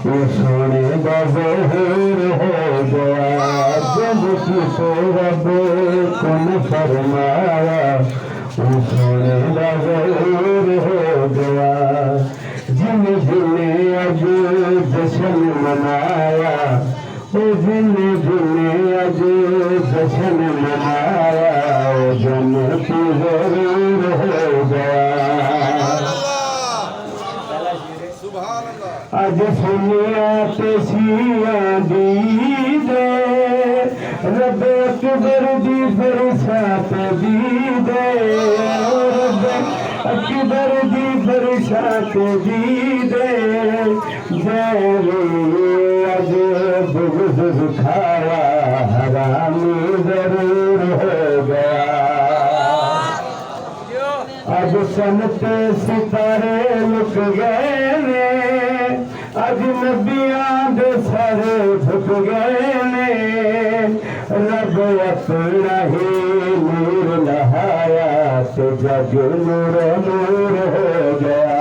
وہ سونے دا ظہور ہو گیا جب کسے رب کن فرمایا وہ سونے دا ظہور ہو گیا جن جن اج جشن منایا وہ جن جن اج جشن منایا وہ جنتی ضرور ہو گیا اج سنیا تے سیاں دی دے رب اکبر دی برسات دی دے رب اکبر دی برسات دی دے اج بغض کھایا حرام ضرور ہو گیا اج سنتے ستارے لک گئے اج نبیاں دے سر جھک گئے نے رب اپنا ہی نور لہایا تو جگ نور نور ہو گیا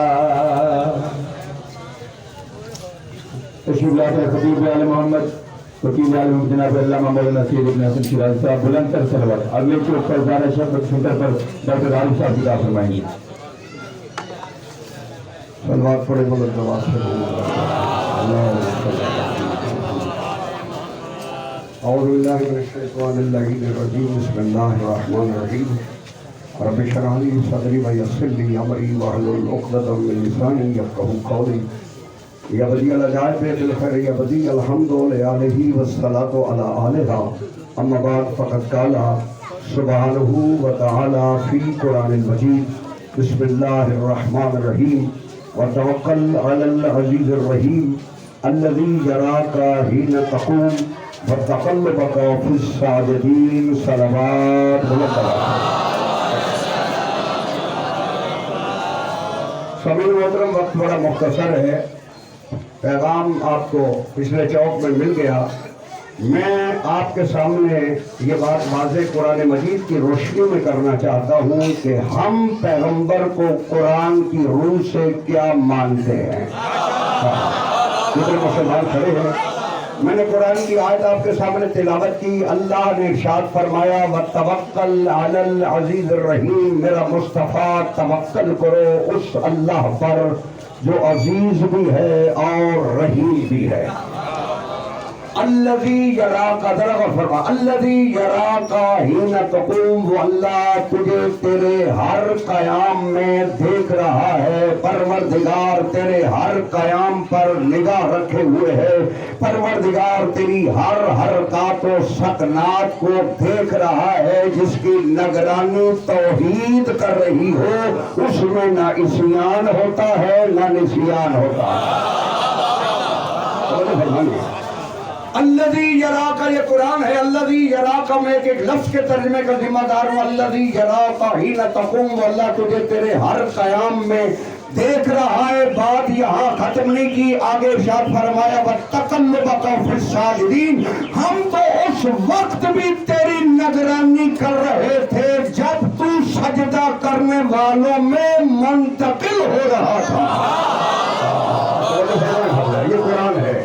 تشریف لاتے خطیب عالم محمد وکیل عالم جناب علامہ مولانا سید ابن حسن شیرازی صاحب بلند تر صلوات اگلے چوک پر زارہ شفقت سنٹر پر ڈاکٹر عارف صاحب کی دعا فرمائیں گے صلوات پڑھے بلند نواز اعوذ باللہ من الشیطان اللعین الرجیم بسم اللہ الرحمن الرحیم رب اشرح لی صدری ویسر لی امری واحلل عقدۃ من لسانی یفقهوا قولی یا بدیع العجائب بالخیر یا بدیع الحمد لآلہ والصلاة علی آلہا اما بعد فقد قال سبحانہ وتعالی فی قرآن المجید بسم اللہ الرحمن الرحیم وتوکل علی العزیز الرحیم الذی یراک حین تقوم وتقلبک فی الساجدین صلوات سامعین محترم وقت بڑا مختصر ہے پیغام آپ کو پچھلے چوک میں مل گیا میں آپ کے سامنے یہ بات واضح قرآن مجید کی روشنی میں کرنا چاہتا ہوں کہ ہم پیغمبر کو قرآن کی روح سے کیا مانتے ہیں کتنے مسلمان کھڑے ہیں میں نے قرآن کی آیت آپ کے سامنے تلاوت کی اللہ نے ارشاد فرمایا وَتَوَكَّلْ عَلَى الْعَزِيزِ الرَّحِيمِ میرا مصطفیٰ توکل کرو اس اللہ پر جو عزیز بھی ہے اور رحیم بھی ہے الذی یراک ذرا غور فرما الذی یراک حین تقوم وہ اللہ تجھے تیرے ہر قیام میں دیکھ رہا ہے پروردگار تیرے ہر قیام پر نگاہ رکھے ہوئے ہے پروردگار تیری ہر حرکات و سکنات کو دیکھ رہا ہے جس کی نگرانی توحید کر رہی ہو اس میں نہ عصیان ہوتا ہے نہ نسیان ہوتا ہے الذی یراک یہ قرآن ہے الذی یراک میں ایک لفظ کے ترجمے کا ذمہ دار ہوں الذی یراک حین تقوم اللہ تجھے تیرے ہر قیام میں دیکھ رہا ہے بات یہاں ختم نہیں کی آگے ارشاد فرمایا وَتَقَلُّبَكَ فِي السَّاجِدِينَ ہم تو اس وقت بھی تیری نگرانی کر رہے تھے جب تو سجدہ کرنے والوں میں منتقل ہو رہا تھا یہ قرآن ہے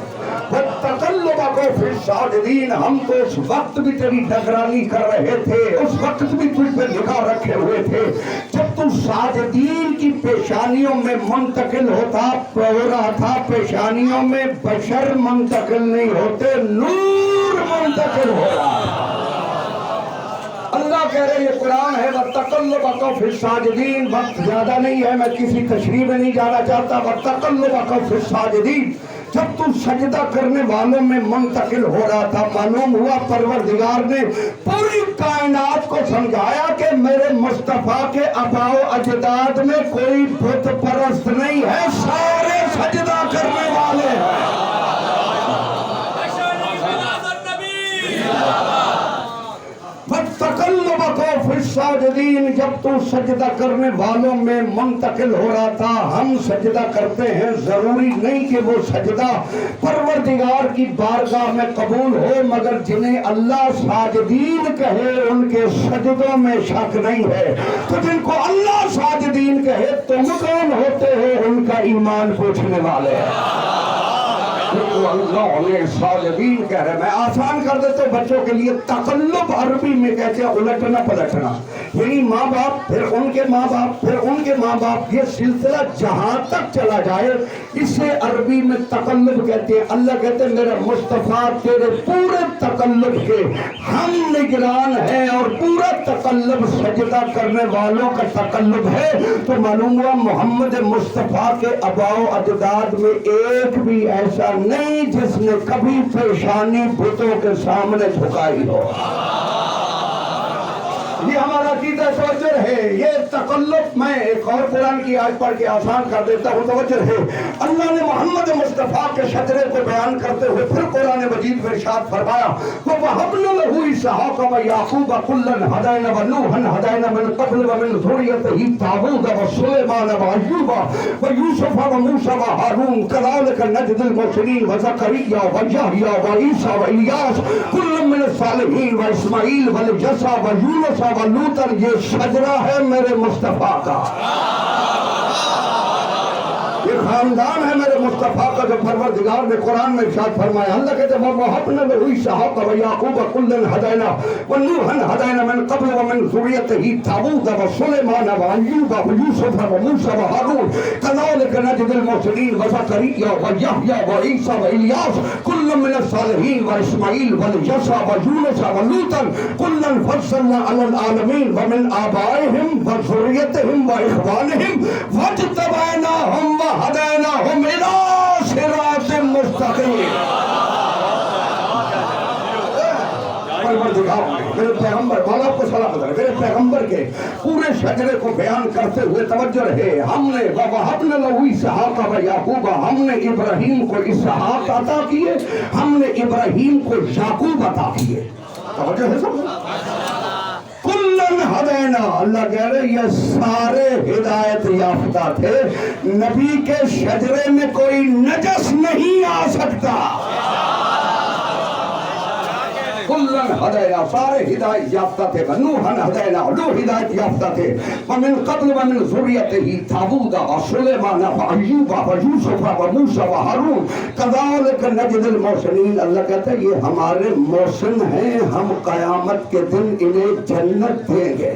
وَتَقَلُّبَكَ فِي السَّاجِدِينَ ہم تو اس وقت بھی تیری نگرانی کر رہے تھے اس وقت بھی تجھ پہ نگاہ رکھے ہوئے تھے جب تو ساجدین کی پیشانیوں میں منتقل ہو رہا تھا پیشانیوں میں بشر منتقل نہیں ہوتے نور منتقل ہو رہا تھا اللہ کہہ رہے یہ قرآن ہے وَتَقَلُّبَكَ فِي السَّاجِدِينَ وقت زیادہ نہیں ہے میں کسی تشریح میں نہیں جانا چاہتا وَتَقَلُّبَكَ فِي السَّاجِدِينَ جب تو سجدہ کرنے والوں میں منتقل ہو رہا تھا معلوم ہوا پروردگار نے پوری کائنات کو سمجھایا کہ میرے مصطفیٰ کے آباء و اجداد میں کوئی بت پرست نہیں ہے سارے سجدہ کرنے والے ہیں وَتَقَلُّبَكَ فِي السَّاجِدِينَ جب تو سجدہ کرنے والوں میں منتقل ہو رہا تھا ہم سجدہ کرتے ہیں ضروری نہیں کہ وہ سجدہ پروردگار کی بارگاہ میں قبول ہو مگر جنہیں اللہ ساجدین کہے ان کے سجدوں میں شک نہیں ہے تو جن کو اللہ ساجدین کہے تم کون ہوتے ہو ان کا ایمان پوچھنے والے ہیں اللہ نے ساجدین کہہ رہے. میں آسان کر دیتا ہوں بچوں کے لیے. تقلب عربی میں کہتے ہیں الٹنا پلٹنا, یعنی ماں باپ پھر ان کے ماں باپ پھر ان کے ماں باپ, یہ سلسلہ جہاں تک چلا جائے اسے عربی میں تقلب کہتے ہیں. اللہ کہتے ہیں میرا مصطفیٰ تیرے پورے تقلب کے ہم نگران ہیں, اور پورا تقلب سجدہ کرنے والوں کا تقلب ہے. تو معلوم ہوا محمد مصطفیٰ کے آباء و اجداد میں ایک بھی ایسا نہیں جس نے کبھی پیشانی بتوں کے سامنے جھکائی ہو. یہ ہمارا عقیدہ توجہ ہے. یہ تقلب میں ایک اور قرآن کی آیت پڑھ کے آسان کر دیتا ہوں, توجہ ہے. اللہ نے محمد مصطفیٰ کے شجرے کو بیان کرتے ہوئے پھر قرآن مجید میں ارشاد فرمایا وَوَهَبْنَا لَهُ إِسْحَاقَ وَيَعْقُوبَ كُلًّا هَدَيْنَا وَنُوحًا هَدَيْنَا مِن قَبْلُ وَمِن ذُرِّيَّتِهِ دَاوُودَ وَسُلَيْمَانَ وَأَيُّوبَ وَيُوسُفَ وَمُوسَىٰ وَهَارُونَ كَذَٰلِكَ نَجْزِي الْمُحْسِنِينَ وَزَكَرِيَّا وَيَحْيَىٰ وَعِيسَىٰ وَإِلْيَاسَ كُلٌّ مِّنَ الصَّالِحِينَ وَإِسْمَاعِيلَ وَالْيَسَعَ وَيُونُسَ وَلُوطًا. یہ شجرہ ہے میرے مصطفیٰ کا, یہ خاندان ہے میرے مصطفیٰ کا جو پروردگار نے قرآن میں ارشاد فرمایا. اللہ کہتے ہیں وَوَهَبْنَا لَهُ إِسْحَاقَ وَيَعْقُوبَ كُلًّا هَدَيْنَا وَنُوحًا هَدَيْنَا مِن قَبْلُ وَمِن ذُرِّيَّتِهِ دَاوُودَ وَسُلَيْمَانَ وَأَيُّوبَ وَيُوسُفَ وَمُوسَىٰ وَهَارُونَ كَذَٰلِكَ نَجْزِي الْمُحْسِنِينَ وَزَكَرِيَّا وَيَحْيَىٰ وَعِيسَىٰ وَإِلْيَاسَ كُلٌّ مِّنَ الصَّالِحِينَ وَإِسْمَاعِيلَ وَالْيَسَعَ وَيُونُسَ وَلُوطًا كُلًّا فَضَّلْنَا عَلَى الْعَالَمِينَ وَمِنْ آبَائِهِمْ وَذُرِّيَّتِهِمْ وَإِخْوَانِهِمْ وَاجْتَبَيْنَاهُمْ وَهَدَيْنَاهُمْ إِلَىٰ صِرَاطٍ مُّسْتَقِيمٍ. میرے پیغمبر والا کو صلاح کرے, میرے پیغمبر کے پورے شجرے کو بیان کرتے ہوئے توجہ رہے. ہم نے وَوَهَبْنَا لَهُ إِسْحَاقَ وَيَعْقُوبَ, ہم نے ابراہیم کو اسحاق عطا کیے, ہم نے ابراہیم کو یعقوب عطا کیے. توجہ ہے سب. کلن ہدینا, اللہ کہہ رہے یہ سارے ہدایت یافتہ تھے. نبی کے شجرے میں کوئی نجس نہیں آ سکتا. کلن ہدینا, سارے ہدایت یافتہ تھے. نوحًا ہدینا, نوح ہدایت یافتہ تھے. ومن قبل ومن ذریته داوود وسلیمان وایوب ویوسف وموسیٰ وہارون كذلك نجزی المحسنین. اللہ کہتا ہے یہ ہمارے محسن ہیں, ہم قیامت کے دن انہیں جنت دیں گے.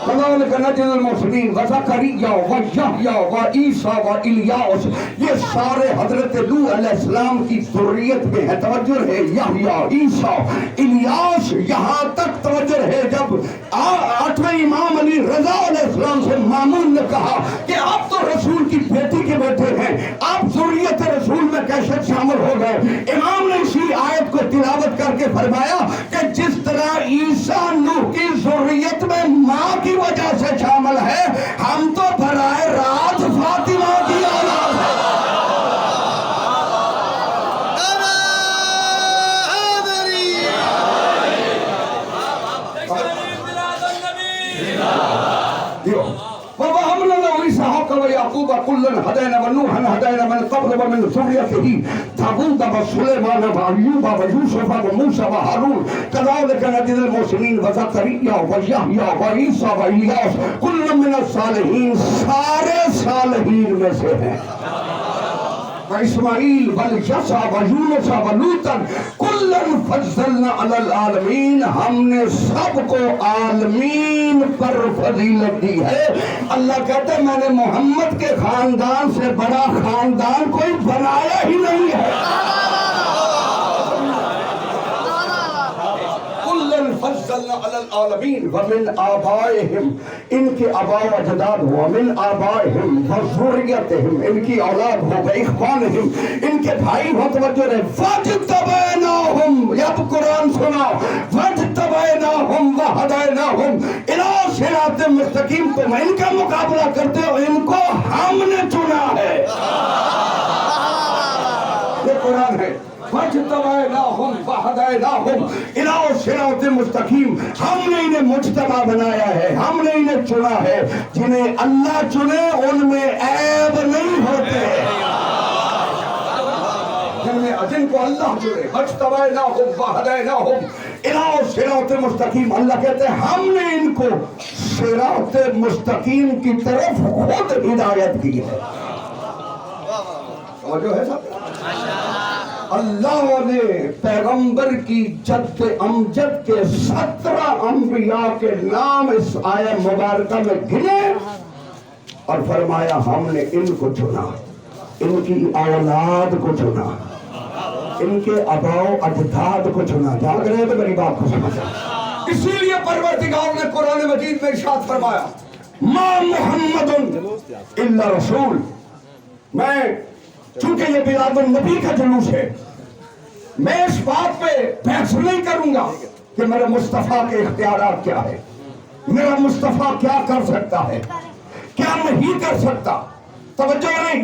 كذلك نجزی المحسنین وزکریا ویحییٰ وعیسیٰ وإلیاس, یہ سارے حضرت نوح علیہ السلام کی ذریت میں ہے. توجہ ہے یحییٰ, عیسیٰ, الیاس, یہاں تک توجہ ہے جب آٹھویں امام علی رضا علیہ السلام سے مامون نے کہا کہ آپ تو رسول کی بیٹی کے بیٹے ہیں, آپ ذریت رسول میں کیسے شامل ہو گئے؟ امام نے اسی آیت کو تلاوت کر کے فرمایا کہ جس طرح عیسیٰ نوح کی ذریت میں ماں کی وجہ سے شامل ہے, ہم تو براہ راست فاطمہ کی اولاد ہیں. وَوَهَبْنَا لَهُ إِسْحَاقَ وَيَعْقُوبَ كُلًّا هَدَيْنَا وَنُوحًا هَدَيْنَا مِن قَبْلُ وَمِن ذُرِّيَّتِهِ دَاوُودَ وَسُلَيْمَانَ وَأَيُّوبَ وَيُوسُفَ وَمُوسَىٰ وَهَارُونَ كَذَٰلِكَ نَجْزِي الْمُحْسِنِينَ وَزَكَرِيَّا وَيَحْيَىٰ وَعِيسَىٰ وَإِلْيَاسَ كُلٌّ مِّنَ الصَّالِحِينَ, سارے صالحین میں سے ہیں. وإسماعیل واليسع ويونس ولوطا كلا فضلنا على العالمین, ہم نے سب کو عالمین پر فضیلت دی ہے. اللہ کہتے ہیں میں نے محمد کے خاندان سے بڑا خاندان کوئی بنایا ہی نہیں ہے. فضلنا علی العالمین ومن آبائہم, ان کے آباء و اجداد, ومن آبائہم وذریتہم, ان کی اولاد ہو, واخوانہم, ان کے بھائی ہو. توجہ رہے. فاجتبیناہم, اب قرآن سنا, فاجتبیناہم وہدیناہم الی صراط مستقیم. تو میں ان کا مقابلہ کرتے ہو, ان کو ہم نے چنا ہے. یہ قرآن ہے. فاجتبیناہم وہدیناہم الی صراط مستقیم, ہم نے انہیں مجتبی بنایا ہے, ہم نے انہیں چنا ہے. جنہیں اللہ چنے ان میں عیب نہیں ہوتے. جن کو اللہ چنے, فاجتبیناہم وہدیناہم الی صراط مستقیم. اللہ کہتے ہیں ہم نے ان کو صراط مستقیم کی طرف خود ہدایت کی ہے. توجہ ہے سب؟ اللہ نے پیغمبر کی جد امجد کے 17 انبیاء کے نام اس آیہ مبارکہ میں گنے اور فرمایا ہم نے ان کو چنا، ان کی اولاد کو چنا، ان کے آباء و اجداد کو چنا۔ جاگ رہے تو میری بات کو سمجھا۔ اسی لیے پروردگار نے قرآن مجید میں ارشاد فرمایا ما محمد الا رسول، میں چونکہ یہ میلاد النبی کا جلوس ہے، میں اس بات پہ بحث نہیں کروں گا کہ میرے مصطفیٰ کے اختیارات کیا ہے، میرا مصطفیٰ کیا کر سکتا ہے، کیا نہیں کر سکتا۔ توجہ نہیں،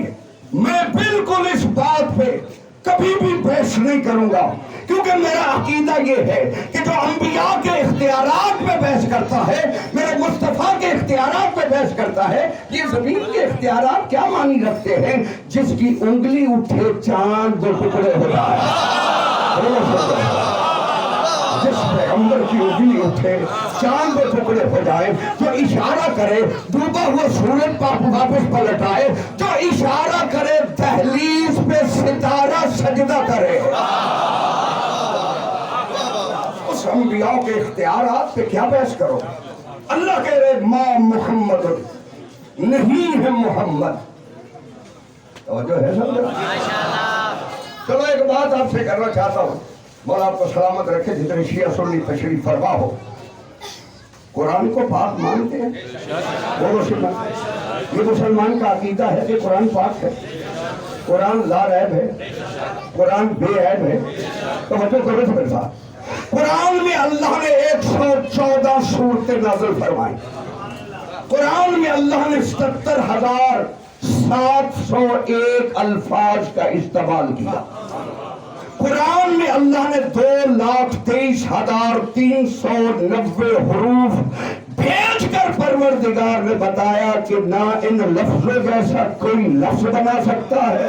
میں بالکل اس بات پہ کبھی بھی بحث نہیں کروں گا، کیونکہ میرا عقیدہ یہ ہے کہ جو انبیاء کے اختیارات پہ بحث کرتا ہے، میرے مصطفیٰ کے اختیارات پہ بحث کرتا ہے، یہ زمین کے اختیارات کیا معنی رکھتے ہیں؟ جس کی انگلی اٹھے چاند دو ٹکڑے ہو جائے، جس پیغمبر کی انگلی اٹھے چاند دو ٹکڑے ہو جائے، جو اشارہ کرے ڈوبا ہوا سورج واپس پلٹ آئے، جو اشارہ کرے دہلیز پہ ستارہ سجدہ کرے۔ اس انبیاء کے اختیارات پہ کیا بحث کرو؟ اللہ کہہ رہے ما محمد، نہیں ہے محمد۔ توجہ ہے سب؟ چلو ایک بات آپ سے کرنا چاہتا ہوں، مولا آپ کو سلامت رکھے، جتنے شیعہ سنی تشریف فرما ہو، قرآن کو پاک مانتے ہیں؟ بولو سنا، یہ مسلمان کا عقیدہ ہے کہ قرآن پاک ہے، قرآن لا ریب ہے، قرآن بے عیب ہے۔ توجہ کرو میرے ساتھ، قرآن میں اللہ نے 114 سورتیں نازل فرمائی، قرآن میں اللہ نے 77,701 الفاظ کا استعمال کیا، قرآن میں اللہ نے 2,23,390 حروف بھیج کر پروردگار نے بتایا کہ نہ ان لفظوں جیسا کوئی لفظ بنا سکتا ہے،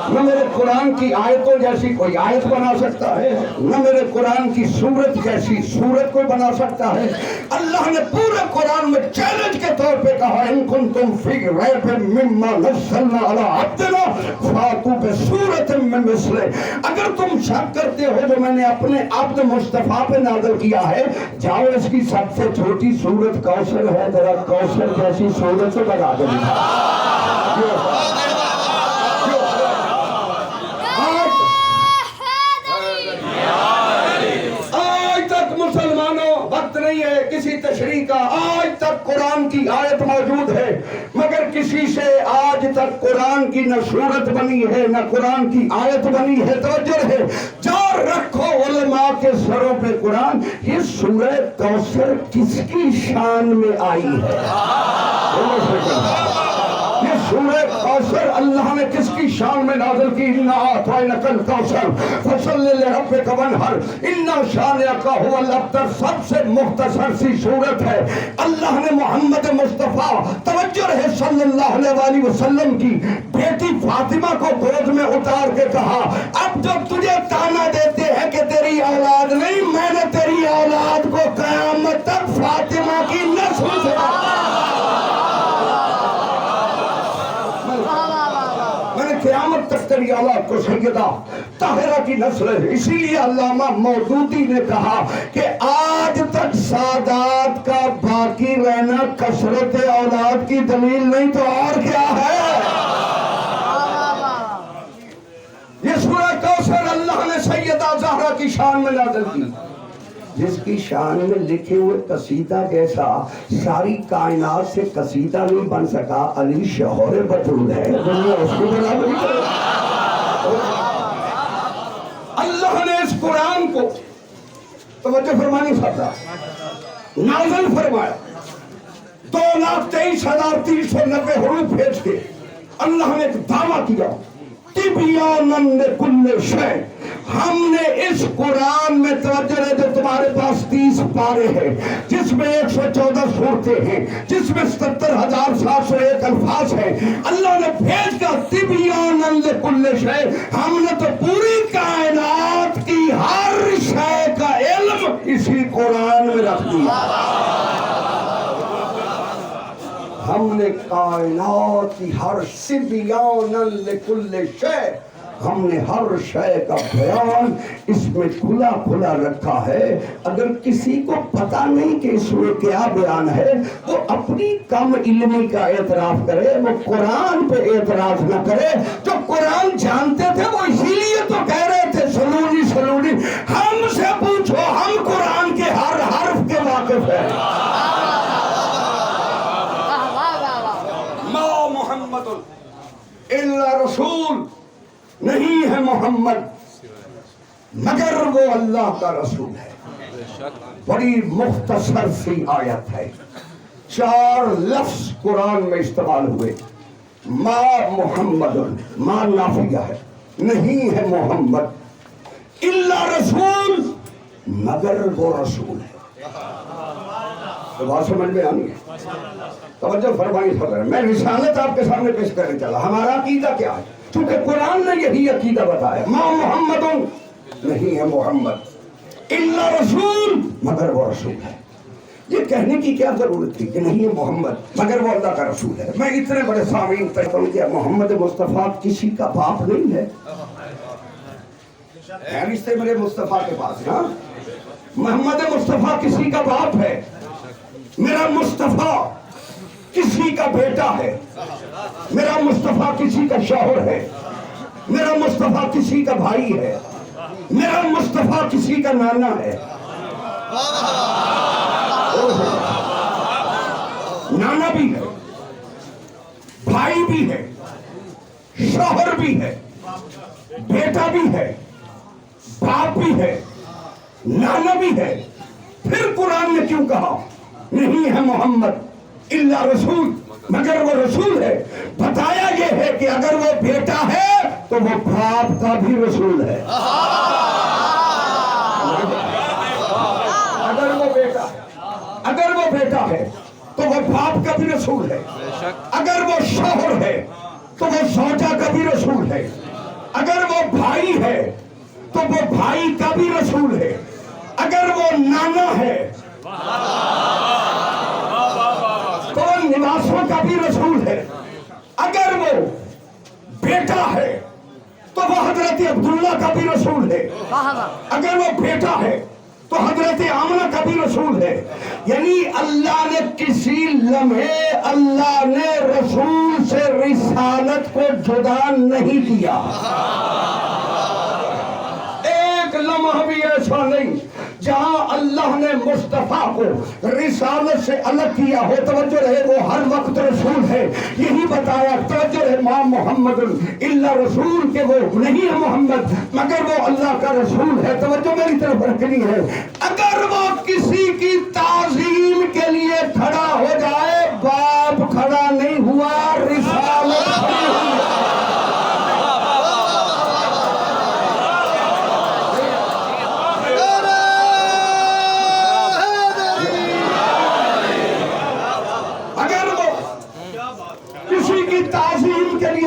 نہ میرے قرآن کی آیتوں جیسی کوئی آیت بنا سکتا ہے، نہ میرے قرآن کی سورت جیسی سورت کوئی بنا سکتا ہے۔ اللہ نے پورے قرآن میں چیلنج کے طور پہ کہا ان کنتم فی ریب مما نزلنا علی عبدنا فاتوا بسورۃ من مثلہ، اگر تم شک کرتے ہو جو میں نے اپنے عبد مصطفیٰ پہ نازل کیا ہے، جاؤ اس کی سب سے چھوٹی سورت کوثر ہے، ذرا کوثر جیسی سورت سے بتا دو۔ نہیں ہے کسی تشریح کا، آج تک قرآن کی آیت موجود ہے، مگر کسی سے آج تک قرآن کی نہ صورت بنی ہے نہ قرآن کی آیت بنی ہے۔ توجہ ہے، جار رکھو علماء کے سروں پہ قرآن، یہ سورہ کوثر کس کی شان میں آئی ہے؟ یہ سورہ کوثر اللہ نے کس کی شان میں نازل کی؟ اِنَّا أَعْطَيْنَاكَ الْكَوْثَرَ فَصَلِّ لِرَبِّكَ وَانْحَرْ إِنَّ شَانِئَكَ هُوَ الْأَبْتَرُ، سب سے مختصر سی صورت ہے۔ اللہ نے محمد مصطفیٰ توجہ رہے صلی اللہ علیہ وسلم کی بیٹی فاطمہ کو گود میں اتار کے کہا اب جب تجھے تانا دیتے ہیں کہ تیری اولاد نہیں، میں نے تیری اولاد کو قیامت تک فاطمہ کی نسل سے قیامت تک تیری اولاد کو سیدہ طاہرہ کی نسل ہے۔ اسی لیے علامہ مودودی نے کہا کہ آج تک سادات کا باقی رہنا کثرت اولاد کی دلیل نہیں تو اور کیا ہے؟ یہ سورہ کوثر اللہ نے سیدہ زہرا کی شان میں نازل کی، جس کی شان میں لکھے ہوئے قصیدہ جیسا ساری کائنات سے قصیدہ نہیں بن سکا۔ علی شہور بطول ہے، دنیا اس کو بنا نہیں کرے۔ اللہ نے اس قرآن کو توجہ فرمانی فردا نازل فرمایا، 2,23,390 حروف بھیج کے اللہ نے ایک دعویٰ کیا تبیاناً لکل شیء، ہم نے اس قرآن میں توجہ ہے جو تمہارے پاس 30 پارے ہیں، جس میں 114 سورتیں ہیں، جس میں 77,701 الفاظ ہیں، اللہ نے بھیج کر تبیاناً لکل شیء، ہم نے تو پوری کائنات کی ہر شے کا علم اسی قرآن میں رکھ دیا۔ ہم ہم نے کائنات کی ہر سبیان لکل شے، ہم نے ہر شے کا بیان اس میں کھلا کھلا رکھا ہے۔ اگر کسی کو پتا نہیں کہ اس میں کیا بیان ہے، وہ اپنی کم علمی کا اعتراف کرے، وہ قرآن پہ اعتراف نہ کرے۔ جو قرآن جانتے تھے وہ اسی لیے تو کہہ رہے تھے سلونی سلونی۔ ہم سے پوچھو، ہم قرآن کے ہر حرف کے واقف ہیں۔ ما محمد الا رسول، نہیں ہے محمد مگر وہ اللہ کا رسول ہے۔ بڑی مختصر سی آیت ہے، 4 لفظ قرآن میں استعمال ہوئے۔ ما محمد، ما نافیہ ہے، نہیں ہے محمد، الا رسول، مگر وہ رسول ہے۔ تو بات سمجھ میں آنی ہے؟ توجہ فرمائیں حضرت، میں رسالت آپ کے سامنے پیش کرنے چلا۔ ہمارا عقیدہ کیا ہے؟ چونکہ قرآن نے یہی عقیدہ بتایا، ما محمد، نہیں ہے محمد، الا رسول، مگر وہ رسول ہے۔ یہ کہنے کی کیا ضرورت تھی کہ نہیں ہے محمد مگر وہ اللہ کا رسول ہے؟ میں اتنے بڑے سامعین تک پہنچ گیا، محمد مصطفیٰ کسی کا باپ نہیں ہے۔ رشتے میرے مصطفیٰ کے پاس، ہاں، محمد مصطفیٰ کسی کا باپ ہے، میرا مصطفیٰ کسی کا بیٹا ہے، میرا مصطفیٰ کسی کا شوہر ہے، میرا مصطفیٰ کسی کا بھائی ہے، میرا مصطفیٰ کسی کا نانا ہے۔ نانا بھی ہے، بھائی بھی ہے، شوہر بھی ہے، بیٹا بھی ہے، باپ بھی ہے، نانا بھی ہے۔ پھر قرآن نے کیوں کہا نہیں ہے محمد الا رسول، مگر وہ رسول ہے؟ بتایا یہ ہے کہ اگر وہ بیٹا ہے تو وہ باپ کا بھی رسول ہے۔ اگر وہ بیٹا ہے تو وہ باپ کا بھی رسول ہے، اگر وہ شوہر ہے تو وہ زوجہ کا بھی رسول ہے، اگر وہ بھائی ہے تو وہ بھائی کا بھی رسول ہے، اگر وہ نانا ہے تو وہ نواسوں کا بھی رسول ہے، اگر وہ بیٹا ہے تو وہ حضرت عبداللہ کا بھی رسول ہے، اگر وہ بیٹا ہے تو حضرت آمنہ کا بھی رسول ہے۔ یعنی اللہ نے کسی لمحے اللہ نے رسول سے رسالت کو جدا نہیں کیا۔ ایک لمحہ بھی ایسا نہیں جہاں اللہ نے مصطفیٰ کو رسالت سے الگ کیا ہو۔ توجہ رہے، وہ ہر وقت رسول ہے، یہی بتایا۔ توجہ رہے، ما محمد الا رسول، کہ وہ نہیں ہے محمد مگر وہ اللہ کا رسول ہے۔ توجہ میری طرف رکھنی ہے۔ اگر وہ کسی کی تعظیم کے لیے کھڑا ہو جائے، باپ کھڑا نہیں